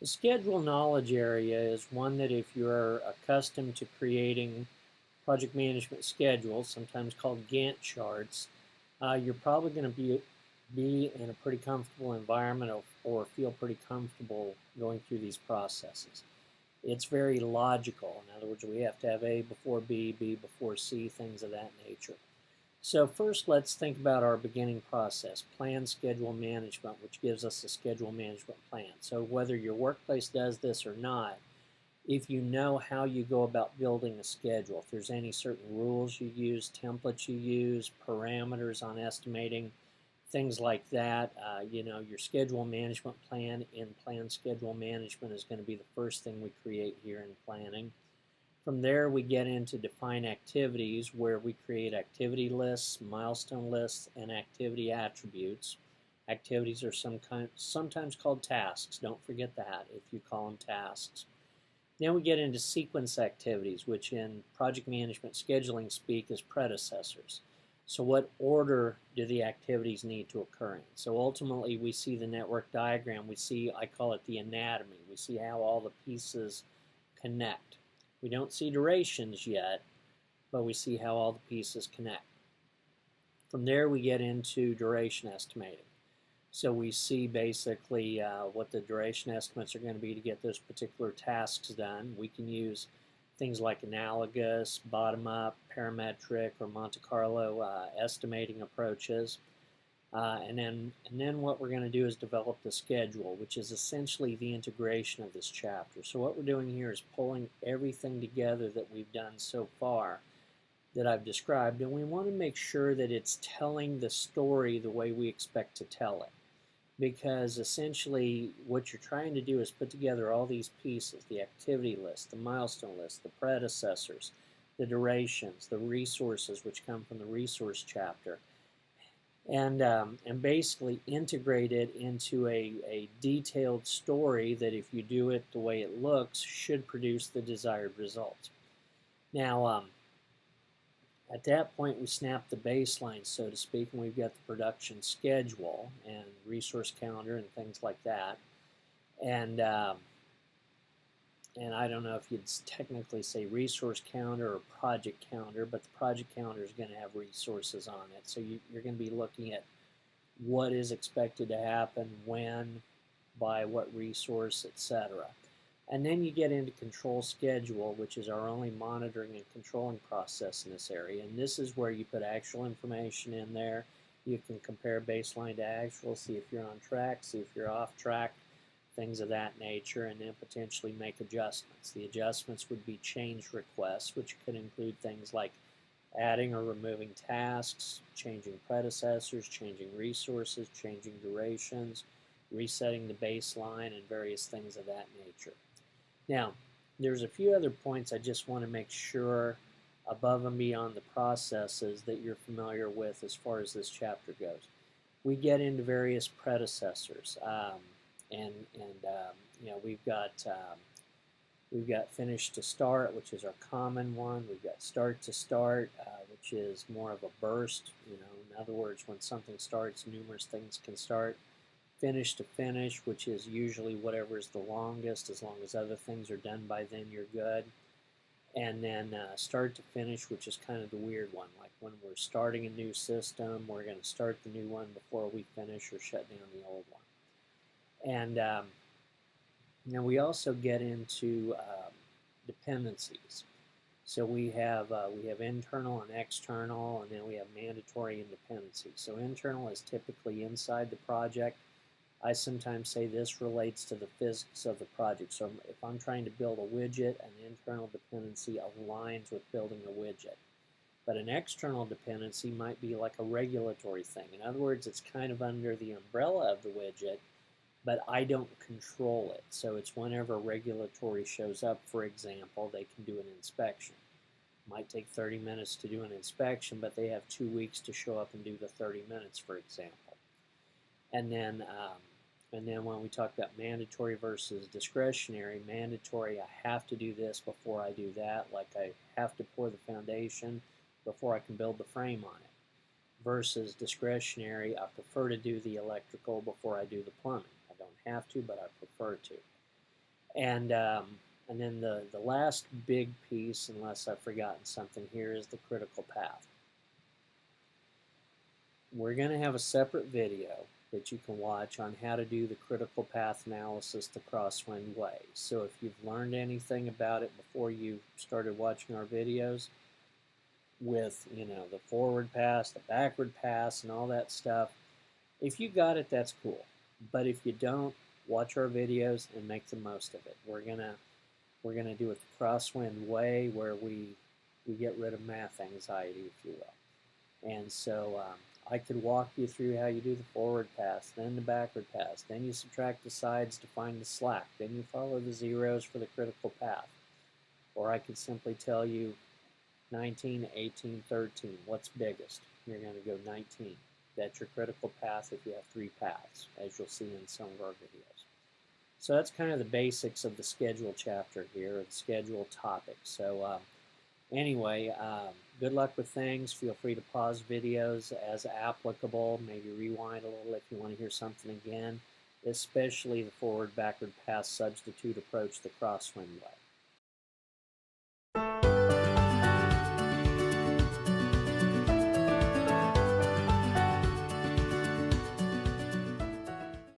The schedule knowledge area is one that if you're accustomed to creating project management schedules, sometimes called Gantt charts, you're probably going to be in a pretty comfortable environment or feel pretty comfortable going through these processes. It's very logical. In other words, we have to have A before B, B before C, things of that nature. So first, let's think about our beginning process, plan schedule management, which gives us a schedule management plan. So whether your workplace does this or not, if you know how you go about building a schedule, if there's any certain rules you use, templates you use, parameters on estimating, things like that, your schedule management plan in plan schedule management is going to be the first thing we create here in planning. From there, we get into define activities where we create activity lists, milestone lists, and activity attributes. Activities are sometimes called tasks. Don't forget that if you call them tasks. Then we get into sequence activities, which in project management scheduling speak is predecessors. So what order do the activities need to occur in? So ultimately we see the network diagram. We see, I call it the anatomy. We see how all the pieces connect. We don't see durations yet, but we see how all the pieces connect. From there we get into duration estimating. So we see basically what the duration estimates are going to be to get those particular tasks done. We can use things like analogous, bottom-up, parametric, or Monte Carlo estimating approaches. And then what we're going to do is develop the schedule, which is essentially the integration of this chapter. So what we're doing here is pulling everything together that we've done so far that I've described, and we want to make sure that it's telling the story the way we expect to tell it. Because essentially what you're trying to do is put together all these pieces, the activity list, the milestone list, the predecessors, the durations, the resources which come from the resource chapter, and basically integrate it into a detailed story that if you do it the way it looks should produce the desired result. Now, at that point we snap the baseline, so to speak, and we've got the production schedule and resource calendar and things like that. And I don't know if you'd technically say resource calendar or project calendar, but the project calendar is going to have resources on it. So you're going to be looking at what is expected to happen, when, by what resource, etc. And then you get into control schedule, which is our only monitoring and controlling process in this area. And this is where you put actual information in there. You can compare baseline to actual, see if you're on track, see if you're off track, things of that nature, and then potentially make adjustments. The adjustments would be change requests, which could include things like adding or removing tasks, changing predecessors, changing resources, changing durations, resetting the baseline, and various things of that nature. Now, there's a few other points I just want to make sure above and beyond the processes that you're familiar with as far as this chapter goes. We get into various predecessors, we've got finish to start, which is our common one. We've got start to start, which is more of a burst. In other words, when something starts, numerous things can start. Finish to finish, which is usually whatever is the longest. As long as other things are done by then, you're good. And then start to finish, which is kind of the weird one. Like when we're starting a new system, we're going to start the new one before we finish or shut down the old one. And now we also get into dependencies. So we have internal and external, and then we have mandatory and dependency. So internal is typically inside the project. I sometimes say this relates to the physics of the project. So if I'm trying to build a widget, an internal dependency aligns with building a widget. But an external dependency might be like a regulatory thing. In other words, it's kind of under the umbrella of the widget, but I don't control it. So it's whenever regulatory shows up, for example, they can do an inspection. It might take 30 minutes to do an inspection, but they have 2 weeks to show up and do the 30 minutes, for example. And then when we talk about mandatory versus discretionary, mandatory, I have to do this before I do that, like I have to pour the foundation before I can build the frame on it. Versus discretionary, I prefer to do the electrical before I do the plumbing. I don't have to, but I prefer to. And then the last big piece, unless I've forgotten something here, is the critical path. We're going to have a separate video that you can watch on how to do the critical path analysis the Crosswind way. So if you've learned anything about it before you started watching our videos, with the forward pass, the backward pass, and all that stuff, if you got it, that's cool. But if you don't, watch our videos and make the most of it. We're gonna do it the Crosswind way, where we get rid of math anxiety, if you will. And so I could walk you through how you do the forward pass, then the backward pass, then you subtract the sides to find the slack, then you follow the zeros for the critical path. Or I could simply tell you 19, 18, 13, what's biggest? You're going to go 19. That's your critical path if you have 3 paths, as you'll see in some of our videos. So that's kind of the basics of the schedule chapter here, the schedule topic. So anyway, good luck with things. Feel free to pause videos as applicable, maybe rewind a little if you want to hear something again, especially the forward-backward pass substitute approach the Crosswind way.